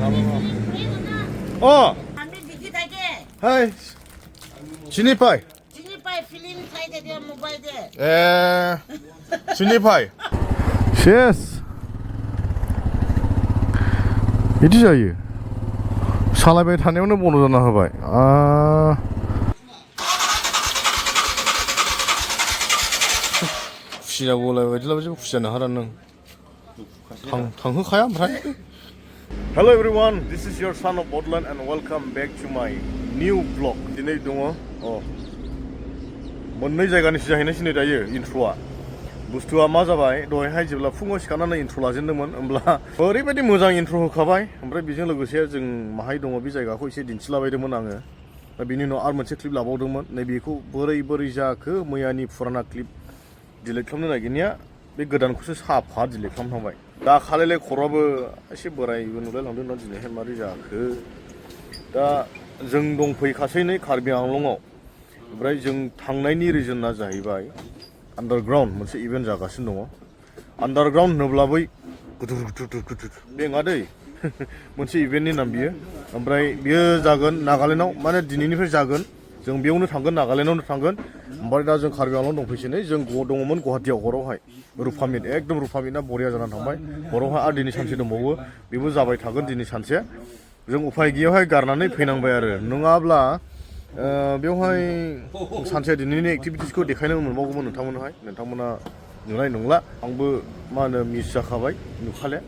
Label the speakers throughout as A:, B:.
A: Hai. Sinipai.
B: Sinipai film saya dia mobile dia.
A: Sinipai. Yes. बिदि जायो सालायबाय थानायावनो बन्द जाना होबाय खुसिया गलाय बायदिला बायदि खुसियानो हारा नों थांहोखाया ओमफ्राय Hello everyone, this is your son of Bodland and welcome back to my new vlog. दिनै दङ मोननै जायगानिसो जाहैनायसै दायो इन्ट्र'आ बुस्थुआ मा जाबाय दहायहाय जेब्ला फुङाव सिखारनानै इन्ट्र' लाजेनदोंमोन होमब्ला ओरैबायदि मोजां इन्ट्र' होखाबाय ओमफ्राय बेजों लोगोसे जों माहाय दङ बे जायगाखौ एसे दिन्थिलाबायदोंमोन आङो दा बिनि उनाव आरो मोनसे क्लिप लाबावदोंमोन नैबेखौ बोरै जाखो मैयानि फुराना क्लिप डिलिट खालामनो नागिरनाया बे गोदानखौसो साफा डिलिट खालामखांबाय दा खालायलाय खर'आबो एसे बोरायबो नुलायलांदों ना दिनैहाय मारै जाखो दा जों दंफैखासै नै कार्बि आंलंआव ओमफ्राय जों थांनायनि रिजोनआ जाहैबाय आन्डारग्राउन्ड मोनसे इभेन्ट जागासिनो दङ आन्डारग्राउन्ड होनोब्ला बै गुदुर बे नङा दै मोनसे इभेन्टनि नाम बियो ओमफ्राय बियो जागोन नागालेण्डआव माने दिनैनिफ्राय जागोन जों बेयावनो थांगोन नागालेण्डआवनो थांगोन ओमफ्राय दा जों कार्बि आंलं दंफैसै नै जों दङमोन गुवाहाटियाव हरावहाय रुफामिट एकदम रुफामिटआ बरिया जानानै थांबाय हरावहाय आरो दिनै सानसे दंबावो बेबो जाबाय थागोन दिनै सानसे जों उफाय गैयैयावहाय गारनानै फैनांबाय आरो नङाब्ला बेवहाय सानसे दिनैनि एक्टिभिटिसखौ देखायनो मोनबावगौमोन नोंथांमोना नुनाय नंला आंबो मा होनो मिस जाखाबाय नुखाले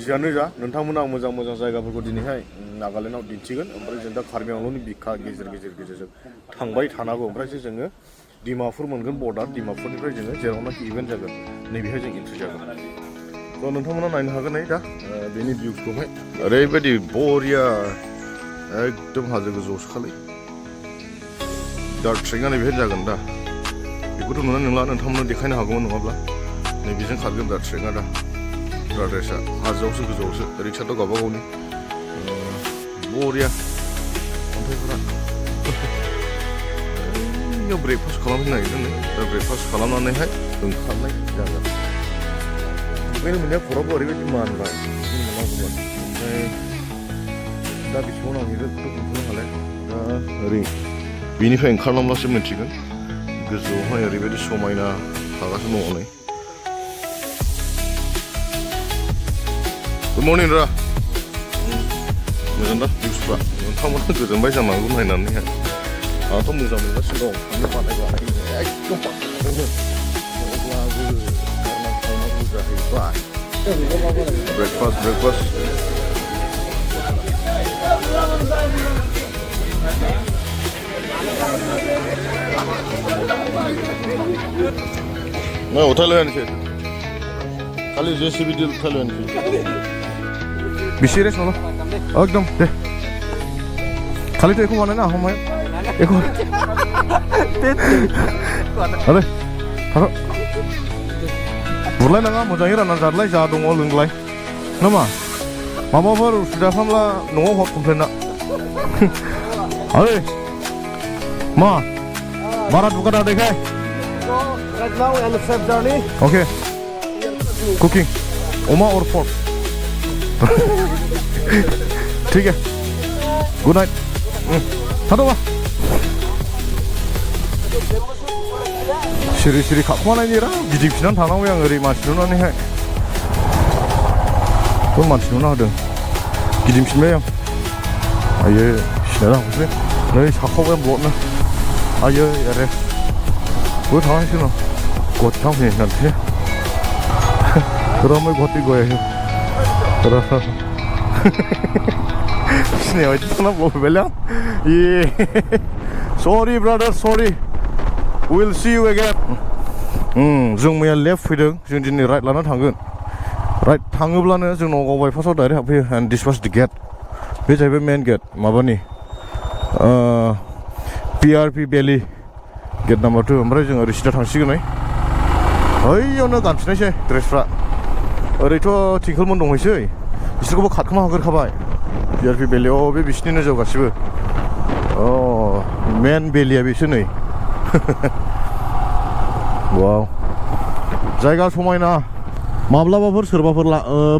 A: जियानो जा नोंथांमोना मोजां जायगाफोरखौ दिनैहाय नागालेण्डआव दिन्थिगोन ओमफ्राय जों दा कार्बि आंलंनि बिखा गेजेरजों थांबाय थानांगौ ओमफ्रायसो जोङो डिमापुर मोनगोन बर्डार डिमापुरनिफ्राय जोङो जेरावनाखि इभेन्ट जागोन नैबेहाय जों एन्ट्रि जागोन थ' नोंथांमोना नायनो हागोन दा बेनि भिउखौहाय ओरैबायदि बरिया एकदम हाजो गोजौआवसो खालै डार्ट ट्रेकआ नैबेहाय जागोन दा बेखौथ' नुनाय नंला नोंथांमोननो देखायनो हागौमोन नङाब्ला नैबेजों खारगोन डार्ट ट्रेकआ दा रायसा हाजोआवसो गोजौआवसो रिक्साथ' गावबा गावनि बरिया अन्थाइफोरा बेयाव ब्रेकफास्ट खालामनो नागिरदों दा ब्रेकफास्ट खालामनानैहाय ओंखारनाय जागोन दुगैनो मोननाया खर'आबो ओरैबायदि मानबाय मोनांगौमोन ओमफ्राय दा बेसेबां नांहैगोन बुंथ'नो हालाय दा ओरै बेनिफ्राय ओंखारलांब्लासो मिन्थिगोन गोजौआवहाय ओरैबायदि समायना थागासिनो दङ नै Good morning, Ra. Moजां दा भिउसफ्रा नोंथांमोना गोजोनबाय जानांगौ नायनानैहाय आंथ' मोजां मोनगासिनो दं थांनो बानायबाय एकदम अब्लाबो थांनांगौ जाहैबाय ब्रेकफास्ट मैं उठा लो यानी खाली जेसीबी दिल उठा लो यानी बिसोरो सलो एकदम दे खाली तो एको बानायना हमाय एको अरे थार बुरलाय नाङा मोजाङै रानना जादलाय जा दङ लोंलाय नामा माबाफोर उसुबिदा खालामब्ला न'आव हर कमप्लेना ओइ मा बारा दुगा दा देखाय
C: Right now we are on the trip journey.
A: Okay. Cooking. Oma or pork? ठीक है. Good night. थादो बा. सिरि खाखुमानायनि रा गिदिंफिननानै थांनांबाय आं ओरै मानसि नुनानैहाय. थ' मानसि नुना होदों. गिदिंफिनबाय आं. आयै सिनायला हरसै. नै साखावबाय ब्लडनो. आयै आरे. बै थांनांसिगोन आं. Guwahati थांफैनो नागिरसै. 그럼 어떻게 거예요? 그래서 신의 어디 사나 뭐 별로? 예. Sorry brother, sorry. We'll see you again. जों मैया लेफ्ट फैदों जों दिनै राइट लाना थांगोन राइट थाङोब्लानो जोंनाव गाव बाइपासाव डाइरेक्ट हाबफैयो एन्ड दिस वाज द गेट बे जाहैबाय मेन गेट माबानि PRP भेलि गेट नाम्बार 2 ओमफ्राय जों ओरै सिदा थांसिगोन ओइयावनो गानफिननायसै ड्रेसफ्रा ओरैथ' थिंखोलमोन दंहैसै बिसोरखौबो खारखोमा होग्रोखाबाय PRP भेलियाव बे बिसिनिनो जौ गासिबो मेन भेलिया बिसो नै वाव जायगा समायना माब्लाबाफोर सोरबाफोर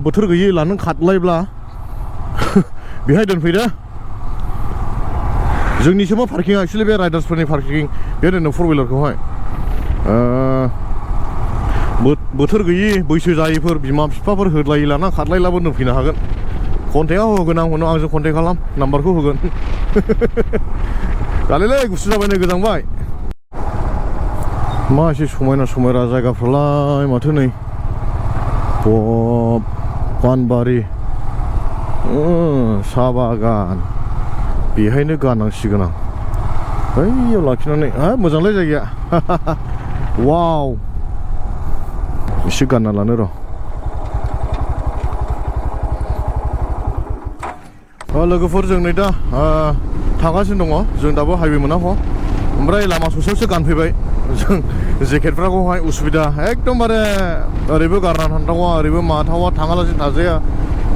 A: बोथोर गैयै लानो खारलायब्ला बेहाय दोनफैदो जोंनिसोमा पार्किंआ एक्चुअलि बे राइडार्सफोरनि पार्किं बे दोनो फर हुइलारखौहाय बोथोर गैयि बैसो जायैफोर बिमा बिफाफोर होदलायलाना खारलायलाबो दोनफैनो हागोन कन्टेक्टआव होगोन आं उनाव आंजों कन्टेक्ट खालाम नाम्बारखौ होगोन दालायलै गुसु जाबाय नै गोजांबाय मा एसे समायना समायना जायगाफ्रालाय माथो नै पानबारि साहा बागान बेहायनो गाननांसिगोन आं बैयाव लाखिनानै मोजांलाय जायगाया वाव एसे गानना लानो र' लोगोफोर जों नै दा थांगासिनो दङ जों दाबो हाइवे मोनाखै ओमफ्राय लामा ससेयावसो गानफैबाय जों जेकेटफ्राखौहाय उसुबिदा एकदमबारे ओरैबो गारना थांथावा ओरैबो माथावा थाङालासिनो थाजाया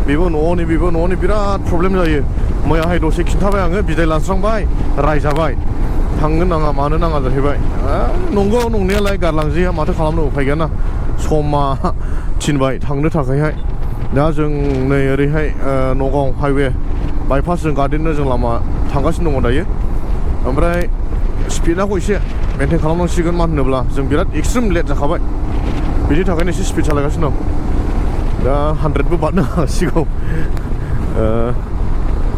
A: बेबो न'नि बिराद प्रब्लेम जायो मैयाहाय दसे खिन्थाबाय आङो बिदाय लास्रांबाय रायजाबाय थांनो नाङा मानो नाङा जाहैबाय नंगौ नंनायालाय गारलांजाया माथो खालामनो उफाय गैयाना समा थिनबाय थांनो थाखायहाय दा जों नै ओरैहाय नगाव हाइवे बाइपासजों गार्डेननो जों लामा थांगासिनो दङ दायो ओमफ्राय स्पिडखौ एसे मेनटेन खालामनांसिगोन मानो होनोब्ला जों बिराद एक्सट्रिम लेट जाखाबाय बिनि थाखायनो एसे स्पिड सालायगासिनो दं दा 100बो बारनो हासिगौ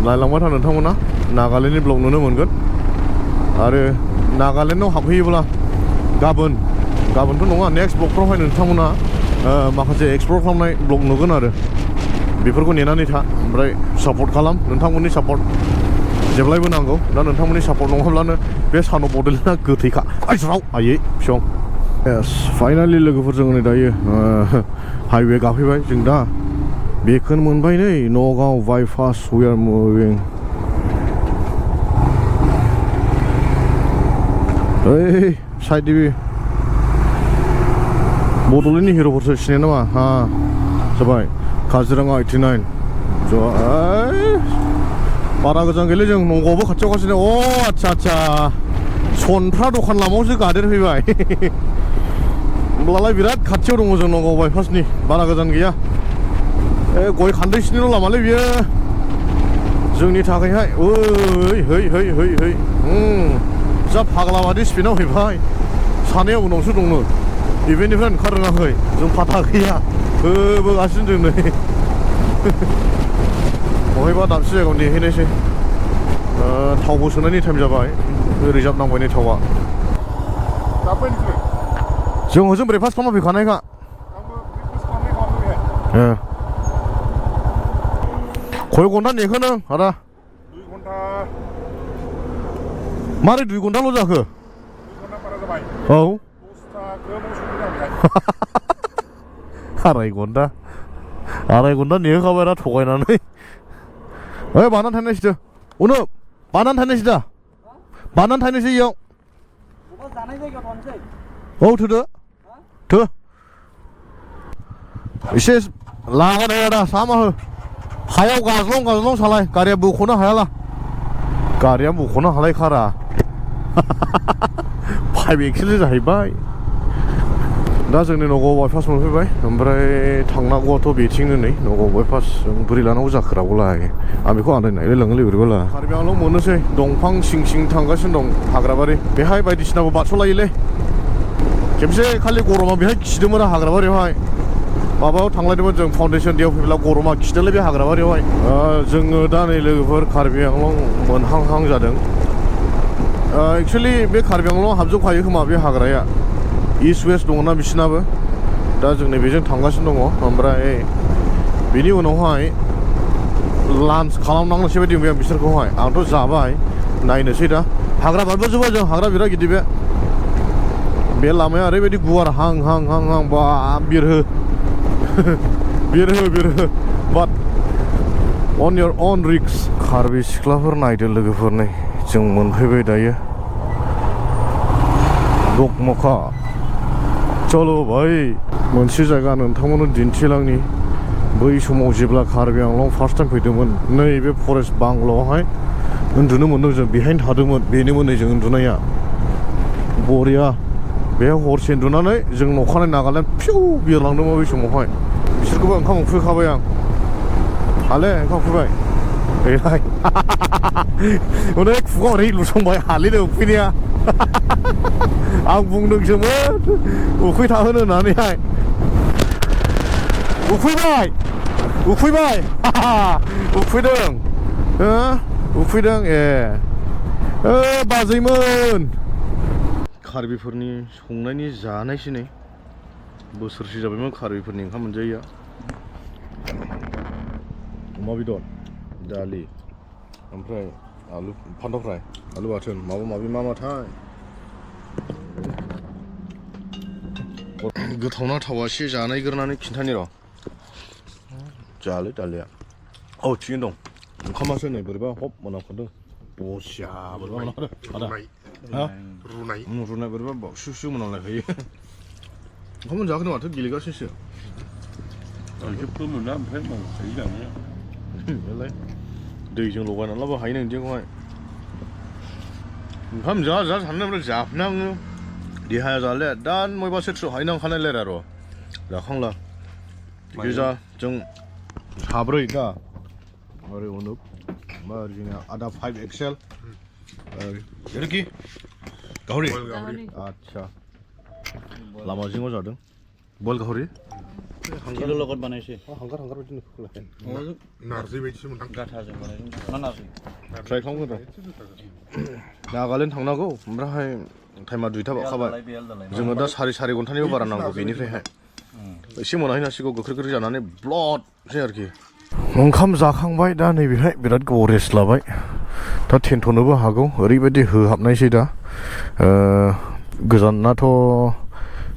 A: नायलांबाय था नोंथांमोना नागालेण्डनि ब्लग नुनो मोनगोन आरो नागालेण्डआव हाबहैयोब्ला गाबोनथ' नङा नेक्स्ट ब्लगफ्रावहाय नोंथांमोना माखासे एक्सप्लर खालामनाय ब्लग नुगोन आरो बेफोरखौ नेनानै था ओमफ्राय सापर्ट खालाम नोंथांमोननि सापर्ट जेब्लायबो नांगौ दा नोंथांमोननि सापर्ट नङाब्लानो बे सानाव बड'लेण्डआ गोथैखा आइस्राव आयै फिसं फाइनालि लोगोफोरजों नै दायो हाइवे गाफैबाय जों दा बेखौनो मोनबाय नै नगाव बाइपास वी आर मुभिं ओइ साइड टिभि बड'लेण्डनि हिर'फोरसो सिनाय नामा जाबाय काजिरङा 89 बारा गोजान गैले जों नगावबो खाथियाव गासिनो आच्छा सनफ्रा दखान लामायावसो गादेरफैबाय होमब्लालाय बिराद खाथियाव दङ जों नगाव बाइपासनि बारा गोजान गैया गय खान्दैसिनिल' लामालै बियो जोंनि थाखायहाय है जा फाग्ला बादि स्पिडआव फैबाय सानैया उनावसो दङ इभेन्टनिफ्राय ओंखाररोङाखै जों फाथा गैया होबोगासिनो जों नै बहायबा दाबसे जायगायाव नेहैनायसै थावबो सोनायनि टाइम जाबाय रिजार्भ नांबाय नै थावा जों हजों ब्रेकफास्ट खालामना फैखानायखा खय घन्टा नेखो नों आदा
C: 2 घन्टा
A: मारै 2 घन्टाल' जाखो
C: 2 घन्टा बारा जाबाय
A: औ
C: 10टा ग्रोबाव सफैबाय
A: आराय घन्टा नेहोखाबाय ना थगायनानै बानानै थांनायसै उनो बानानै थांनायसै दा बानानै थांनायसै इयाव
D: जानाय जायगायाव थांसै
A: औ थो एसे लागोन आदा सामा हो हायाव गाज्लं सालाय गारिया बख'नो हायाला गारिया बख'नो हालाय खारा 5 एक्सेलसो जाहैबाय दा जोंनि नगाव बाइपास मोनफैबाय ओमफ्राय थांनांगौआथ' बेथिंनो नै नगाव बाइपास बोरै लानांगौ जाखोरावलाय आं बेखौ आन्दायनायलाय लाङोलै बोरैबाला कार्बि आंलं मोननोसै दंफां सिं थांगासिनो दं हाग्राबारि बेहाय बायदिसिनाबो बारस'लायोलै खेबसे खालि गरमा बेहाय खिदोंमोन हाग्राबारियावहाय माबायाव थांलायदोंमोन जों फाउन्डेसन देयाव फैब्ला गरमा खिदोंलै बे हाग्राबारियावहाय जोङो दा नै लोगोफोर कार्बि आंलं मोनहांहां जादों एक्सुवेलि बे कार्बि आंलं हाबजोबखायो खोमा बे हाग्राया इस्ट वेस्ट दङना बिसिनाबो दा जों नैबेजों थांगासिनो दङ ओमफ्राय बेनि उनावहाय लान्च खालामनांनोसै बायदि मोनबाय आं बिसोरखौहाय आंथ' जाबाय नायनोसै दा हाग्रा बारबोजोबबाय जों हाग्रा बिराद गिदिर बे लामाया ओरैबायदि गुवार हां बा बिरहो बाट अन योर अन रिक्स कार्बि सिख्लाफोर नायदो लोगोफोर नै जों मोनफैबाय दायो दकमखा चलो भाई मोनसे जायगा नोंथांमोननो दिन्थिलांनि बै समाव जेब्ला कार्बि आंलं फार्स्ट टाइम फैदोंमोन नैबे फरेस्ट बांग्ल'आवहाय उन्दुनो मोन्दों जों बेहायनो थादोंमोन बेनोमोन नै जों उन्दुनाया बरिया बेहाय हरसे उन्दुनानै जों नखानाय नागालेण्ड फिउ बिरलांदोंमोन बै समावहाय बिसोरखौबो ओंखाम उखैखाबाय आं आले ओंखाम उखैबाय एलाय अनेक खुगाव ओरै लुसंबाय हालिनो उखैनाया आं बुंदोंसोमोन उखै थाहोनो होननानैहाय उखैबाय उखैबाय उखैदों उखैदों ए बाजैमोन कार्बिफोरनि संनायनि जानायसै नै बोसोरसे जाबायमोन कार्बिफोरनि ओंखाम मोनजायैया अमा बेदर दालि ओमफ्राय आलु फान्थाव फ्राय आलु बाथोन माबा माबि मा माथाय गोथावना थावा एसे जानायग्रोनानै खिन्थानि र' जालै दालिया औ थिगैनो दं ओंखामासो नै बोरैबा हब मोनामखादों बसिया बोरैबा मोनामखादों आदा रुनाय बोरैबा बावसुसु मोनामलायखायो ओंखाम मोनजाखोनो माथो गेलेगासिनोसो
C: फोमोना ओमफ्राय मावखायो जानाया
A: बेलाय दैजों लगायनानै लाबो हायो नों बिदिखौहाय ओंखाम जा साननो ओमफ्राय जाफिनाङो देहाया जाले दा मयबा सेथ्रआव हायना ओंखारनायलाय र' जाखांला गोजा जों साब्रै दा ओरै अनुप मा जोंना आदा 5XL এটা কি গাহৰি আচ্ছা লামা জিঙো जादों বল গাহৰি
D: কিলো লগত বানাইছে
A: हांगार बिदिनो खोलाय
C: नारजि बायदिसो मोनदां
D: गाथाजों बानायदों मा नारजि
A: ट्राइ खालामगोन र' नागालेण्ड थांनांगौ ओमफ्राय टाइमा 2टा बाखाबाय जोङो दा सारि घन्टानिबो बारा नांगौ बेनिफ्रायहाय एसे मोनाहैनांसिगौ गोख्रै जानानै ब्लडसै आरोखि ओंखाम जाखांबाय दा नैबेहाय बिराद गोबाव रेस्ट लाबाय दा थेन्थ'नोबो हागौ ओरैबायदि होहाबनायसै दा गोजानाथ'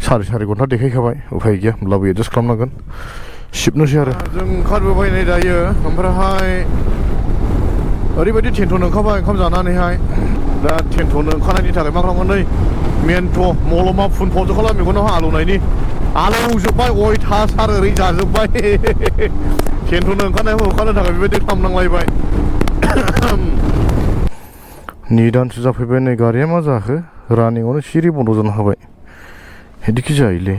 A: सारि घन्टा देखायखाबाय उफाय गैया होमब्लाबो एडजास्ट खालामनांगोन सिबनोसै आरो जों ओंखारबोबाय नै दायो ओमफ्रायहाय ओरैबायदि थेन्थ'नो ओंखारबाय ओंखाम जानानैहाय दा थेन्थ'नो ओंखारनायनि थाखाय मा खालामगोन नै मेनथ' मलमा फुन फावजो खालाम मेगनाव आलौनायनि आलौजोब्बाय अयथासार ओरै जाजोब्बाय थेन्थ'नो ओंखारनो थाखाय बेबायदि खालामनांलायबाय निदानसो जाफैबाय नै गारिया मा जाखो रानिंआवनो सिरि बन्द' जानो हाबाय बिदिखि जायोलै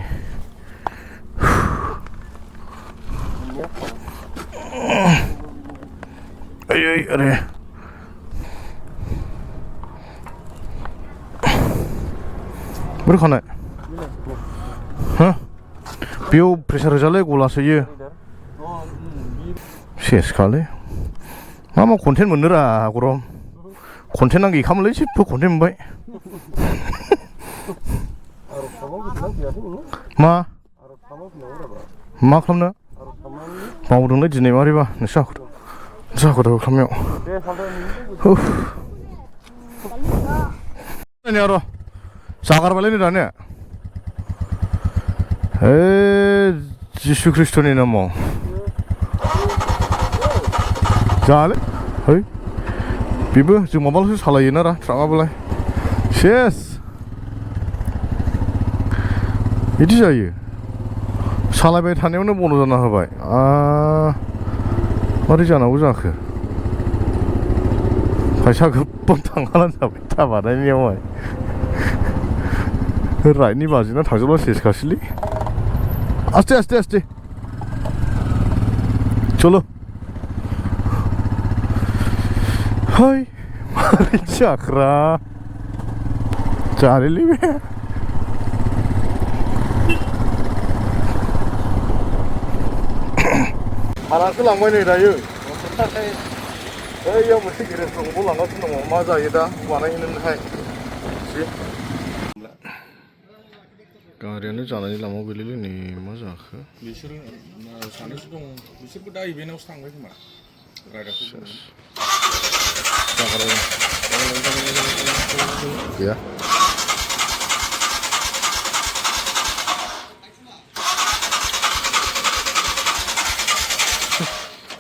A: अरे बोरै खानाय हा बेयाव प्रेसार होजालै गला सोयो सेसखालै मा कन्टेन्ट मोननो रा गरम कन्टेन्टआ गैखामोनलै जेबो कन्टेन्ट मोनबाय मा खालामनो मावदोंलै दिनै मारैबा नोंसो हाखु खालामनायाव र' जागारबायलै नै दानिया जिसु ख्रिस्ट'नि नामाव जाले है बेबो जों माबाल'सो सालायोना रा ट्राकआबोलाय सेस बिदि जायो सालायबाय थानायावनो बन्द' जाना होबाय मारै जानांगौ जाखो फैसा गोबां थांगालानो जाबाय थाबानायनियावहाय राइटनि बाजिना थांजोबला सेसखासैलै आस्ते आस्ते आस्ते चलो हाय मारै जाखोरा जालेलै बे हारासो लांबाय नै दायो बैयाव मोनसे गेरेज दंबाव लांगासिनो दङ मा जायो दा बानायहैनोहाय गारियानो जानायनि लामायाव गैलैलै नै मा जाखो
C: बिसोरो सानैसो दं बिसोरबो दा इभेन्टआवसो थांबाय खोमा
A: गैया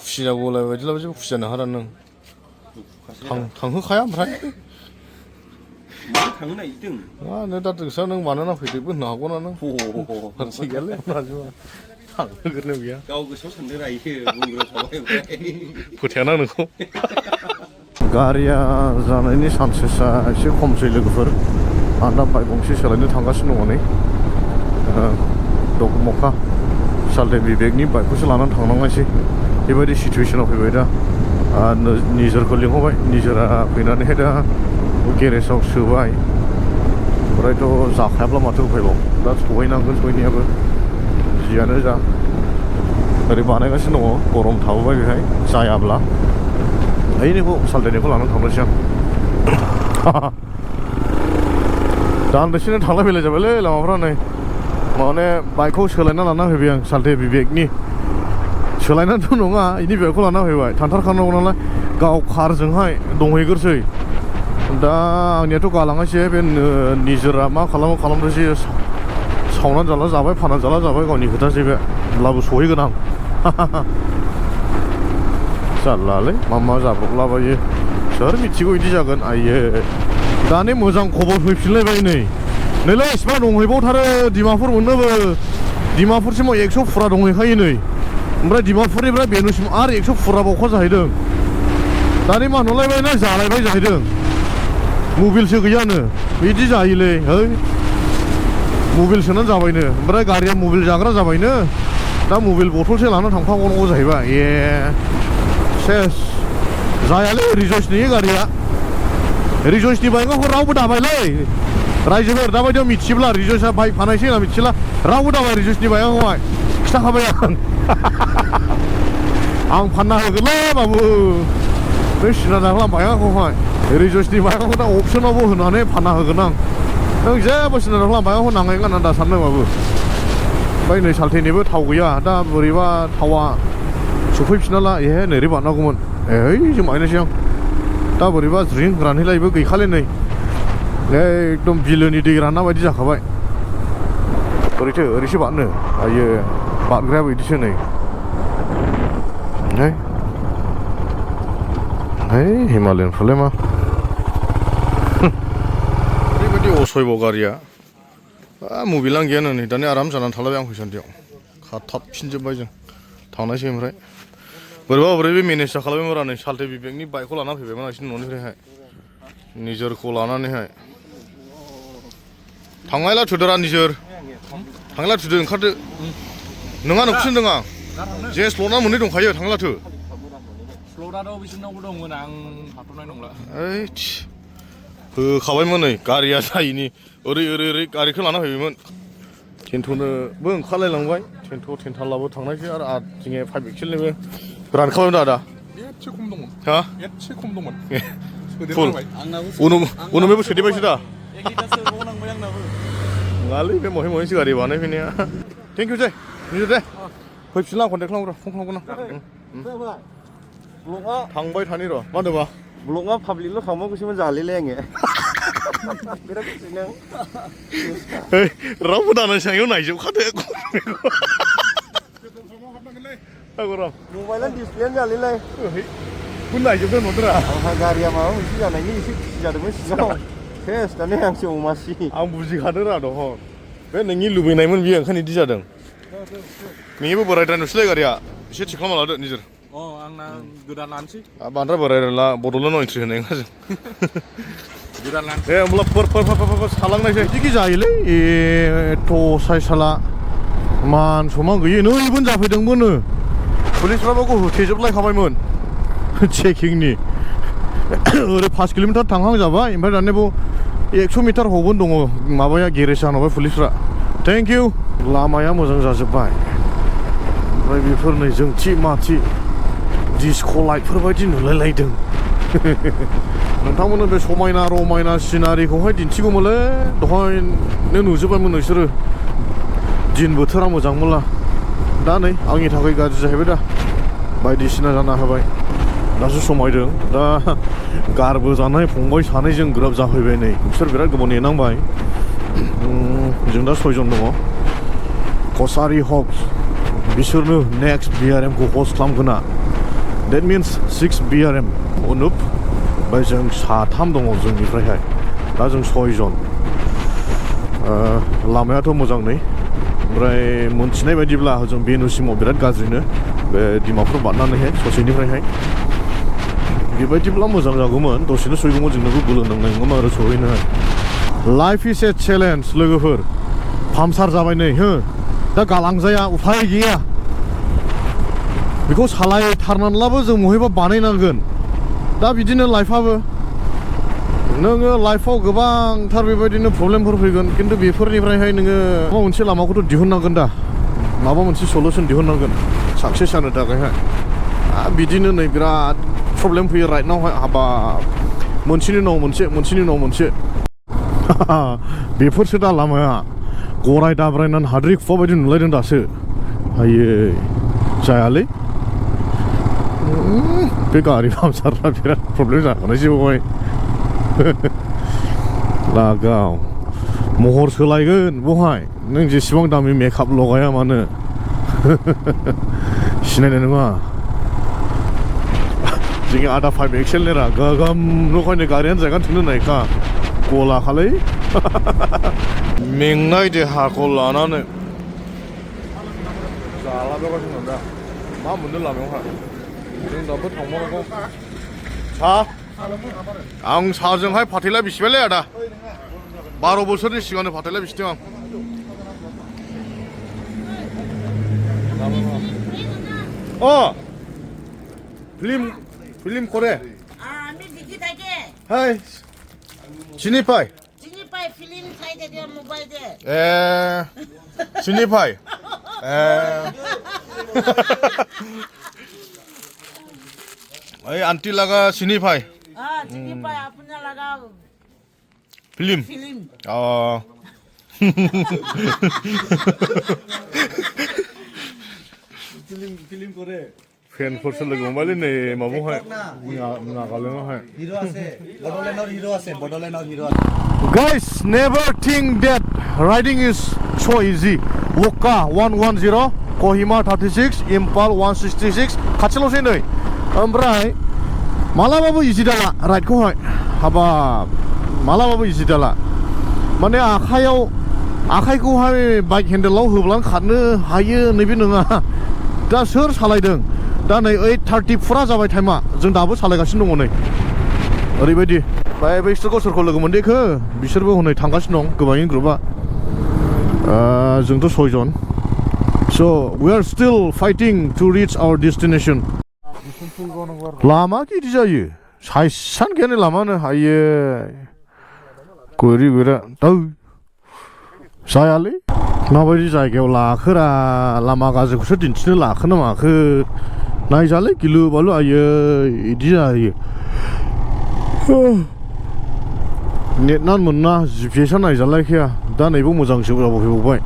A: खुसिया गलाय बायदिलाबो जेबो खुसियानो हारा नों थांहोखाया ओमफ्राय
D: थांनो नागिरदों
A: मा दा नोंस्रा नों मानोना फैदोंबो होननो हागौना नों मानसि गैयालै थांहोगोरनो गैया
D: गाव गोसोआव सानदों रायो बुंग्रोखाबाय
A: फोथायाना नोंखौ गारिया जानायनि सान्सेसा एसे खमसै लोगोफोर आं दा बाइक गंसे सोलायनो थांगासिनो दङ नै डकमका सालथे बिबेकनि बाइकखौसो लानानै थांनांनायसै बेबायदि सिटुवेसनाव फैबाय दा निजोरखौ लिंहरबाय निजोरा फैनानैहाय दा गेरेजाव सोबाय ओमफ्रायथ' जाखायाब्ला माथो उफायबाव दा सहैनांगोन सहैनायाबो जियानो जा ओरै बानायगासिनो दङ गरम थाबोबाय बेहाय जायाब्ला ओइनिखौ सालदायनायखौ लानानै थांनोसै आं दान्दिसेनो थांलाय फैलाय जाबायलै लामाफ्रा नै माने बाइकखौ सोलायना लाना फैबाय आं सालथे बिबेकनि सोलायनानैथ' नङा इनि बिबेकखौ लाना फैबाय थांथारखानांगौ नालाय गाव कारजोंहाय दंहैग्रोसै दा आंनियाथ' गालाङासै बे निजोरा मा खालामदोंसै सावनानै जाला जाबाय फाननानै जाला जाबाय गावनि खोथासै बे होमब्लाबो सहैगोन आं जारलालै मा जाब्रबलाबायो सोर मिथिगौ बिदि जागोन आइये दानि मोजां खबर फैफिनलायबाय नैलाय इसिबां दंहैबावथारो डिमापुर मोननोबो डिमापुरसिमाव 100 फुरा दंहैखायो नै ओमफ्राय डिमापुरनिफ्राय बेनुसिम आरो 100 फुरा बावखा जाहैदों दानि मा नुलायबाय ना जालायबाय जाहैदों मबाइलसो गैयानो बिदि जायोलै है मबाइल सोनानै जाबायनो ओमफ्राय गारिया मबाइल जाग्रा जाबायनो दा मबाइल बथलसो लानानै थांफागौनांगौ जाहैबाय ए सेस जायालै रिजयसनि गारिया रिजयसनि बाइकआव रावबो दाबायलै रायजोफोर दाबायदियाव मिथियोब्ला रिजयसआ बाइक फानायसै होनना मिथिला रावबो दाबाय रिजयसनि बाइकआवहाय खिथाखाबाय आं फानना होगोनलै बाबु नों सिना दाख्ला बाइकआवहाय रिजयसनि बाइकआवखौ दा अपसनावबो होनानै फानना होगोन आं नों जेबो सिना दाख्ला बाइकआवखौ नांगोन होनना दा सानदों बाबु ओमफ्राय नै सालथेनिबो थाव गैया दा बोरैबा थावा सफैफिनाला ए नोरै बारनांगौमोन जों बायनोसै आं दा बोरैबा ज्रिं रानहैलायबो गैखाले नै एकदम बिलोनि दै रानना बायदि जाखाबाय ओरैसो बारनो आयो बारग्रायाबो बिदिसो नै हिमालयानफ्रालाय मा ओरैबायदि असयब' गारिया मबाइलानो गैयानो नै दानि आराम जानानै थालायबाय आं फैसान्दियाव खाथाबफिनजोब्बाय जों थांनायसै ओमफ्राय बोरैबा मेनेज खालामबायमोन नै सालथे बिबेकनि बाइकखौ लाना फैबायमोन आं न'निफ्रायहाय निजोरखौ लानानैहाय थांलायला थुदोरा निजोर थांला थुदो ओंखारदो नोंहा नोंखौसो होनदों आं जे स्लटआ मोननै दंखायो थांलाथो
C: स्लटआथ' बिसोरनावबो दंमोन आं हाथ'नाय नंला
A: होखाबायमोन नै गारिया जायैनि ओरै गारिखौ लाना फैबायमोन टेन्ट'नोबो ओंखारलायलांबाय टेन्टालाबो थांनायसै आरो जोङो 5 एक्सेलनिबो रानखाबायमोन दा
C: एसे खम दंमोन
A: हा
C: एसे खम दंमोन
A: फुल उनावबो सोदेरबायसो दा
D: 1 लिटारसो बावनांबाय आंनाबो
A: नङालै बे महैसो गारि बानायफैनाया थेंक इउ निजोर दे फैफिनला कन्टेक्ट खालामग्रा फन खालामगोन
E: ब्लगआ
A: थांबाय थानि र' मा होनदोंबा
E: ब्लगआ पाब्लिकल' खालामो गोसोमोन जालेलै आङो बिराद गोसोनो
A: रावबो दाना सायाव नायजोबखादो
E: मबाइला डिसप्लेयानो जालेलै
A: नायजोबदों न'दरा
E: आंहा गारिया माबा मोनसे जानायनि एसे खुसि जादोंमोन सिगाङाव सेस दानि आंसो अमासि
A: आं बुजिखादों रा दङ बे नोंनि लुबैनायमोन बियो ओंखायनो बिदि जादों नोंनिबो बोरायद्राय नुसैलाय गारिया एसे थिग खालामना लादो निजोर
C: आंना गोदान लानोसै
A: बांद्राय बोरायला बड'लेण्ड एन्ट्रि होनाय नङा जों
C: गोदान लानोसै
A: दे होमब्ला सालांनायसै बिदि जायोलै एथ' साइसाला मान समान गैयै नैबो जाफैदोंमोन पुलिसफ्राबो होथेजोबलायखाबायमोन चेकिंनि ओरै 5 किल'मिटार थांहां जाबाय ओमफ्राय दानिया 100 मिटार हबोन दङ माबाया गेरेजा होनबाय पुलिसफ्रा थेंक इउ लामाया मोजां जाजोब्बाय ओमफ्राय बेफोर नै जोंथि माथि डिस्क' लाइटफोर बायदि नुलायलायदों नोंथांमोननो बे समायना रमायना सिनारिखौहाय दिन्थिगौमोनलै दहायनो नुजोब्बायमोन नोंसोरो दिन बोथोरा मोजांमोनला दा नै आंनि थाखाय गाज्रि जाहैबाय दा बायदिसिना जाना होबाय दासो समायदों दा गारबो जानाय फंबाय सानैजों ग्रोब जाफैबाय नै बिसोर बिराद गोबाव नेनांबाय जों दा 6 जन दङ कसारि हक्स बिसोरनो नेक्स्ट BRM खौ host खालामगोना That means 6 BRM Anup ओमफ्राय जों 3 दङ जोंनिफ्रायहाय दा जों 6 जन लामायाथ' मोजां नै ओमफ्राय मोनथिनाय बायदिब्ला जों बेनुसिमाव बिराद गाज्रिनो बे डिमापुर बारनानैहाय ससेनिफ्रायहाय बेबायदिब्ला मोजां जागौमोन दसेनो सहैगौमोन जोंनोबो बोलो नांनाय नङामोन आरो सहैनो लाइफ इज ए चेलेन्ज लोगोफोर पाम्पसार जाबाय नै दा गालांजाया उफाय गैया बेखौ सालायथारनानैब्लाबो जों बहायबा बानायनांगोन दा बिदिनो लाइफआबो नोङो लाइफआव गोबांथार बेबायदिनो प्रब्लेमफोर फैगोन खिन्थु बेफोरनिफ्रायहाय नोङो माबा मोनसे लामाखौथ' दिहुननांगोन दा माबा मोनसे सलुसन दिहुननांगोन साक्सेस जानो थाखायहाय बिदिनो नै बिराद प्रब्लेम फैयो राइटनावहाय हाबाब मोनसेनि उनाव मोनसे बेफोरसो दा लामाया गराय दाब्रायनानै हाद्रि खुवा बायदि नुलायदों दासो आयै जायालै बे गारि पामसारफ्रा बिराद प्रब्लेम जाखानायसै बेवहाय लागाव महर सोलायगोन बहाय नों जेसेबां दामि मेकआप लगाया मानो सिनायनाय नङा जोंनि आदा 5 एक्सेल नेरा गोगोम नखायनो गारियानो जायगानो थोनो नायखा गला खालै मेंनाय देहाखौ लानानै जालाबायगासिनो दा मा मोनदों लामायावहाय जों दाबो थांबावनांगौ सा आं साजोंहाय फाथैला बिसिबायलै आदा 12 बोसोरनि सिगांनो फाथैला बिसिदों आं फिल्म करे
B: আমি দেখি থাকে
A: हाय सिनिफाय
B: চিনি পাই ফিল্ম চাই থাকে মোবাইল দে
A: सिनिफाय ओइ आंटी लगा सिनिफाय
B: চিনি পাই আপনার লাগা
A: फिल्म
B: ফিল্ম
E: फिल्म करे
A: फेनफोरसो लोगो मोनबायलै नै माबायावहाय नागालेण्डआवहाय
E: हिरो আছে बडलेण्डर हिरो আছে बडलेण्डर हिरो আছে
A: Guys, never think that riding is so easy. Wokka 110, Kohima 36, Impal 166, खाथिल'सै नै ओमफ्राय मालाबाबो इजि दाला राइडखौहाय हाबाब मालाबाबो इजि दाला माने आखाइखौहाय बाइक हेन्डेलाव होब्लानो खारनो हायो नैबे नङा दा सोर सालायदों दा नै 8:30 फुरा जाबाय टाइमा जों दाबो सालायगासिनो दङ नै ओरैबायदि ओमफ्राय बैसोरखौ सोरखौ लोगो मोनदेखो बिसोरबो हनै थांगासिनो दं गोबाङैनो ग्रुपआ जोंथ' 6 जन so we are still fighting to reach our destination लामा गिदिर जायो साइसान गैयानो लामानो हायो गोरि गोरा दौ जायालै माबायदि जायगायाव लाखोरा लामा गाज्रिखौसो दिन्थिनो लाखो ना माखो नायजालै गिलु बालु आयै इदि जायो नेटनानो मोना जिपिएसआ नायजालायखाया दा नैबो मोजांसो जाबोबाय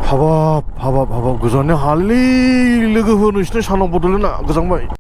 A: हाबाब गोजाननि हालै लोगोफोर नोंसिनि सानाव बड'लेण्डआ गोजांबाय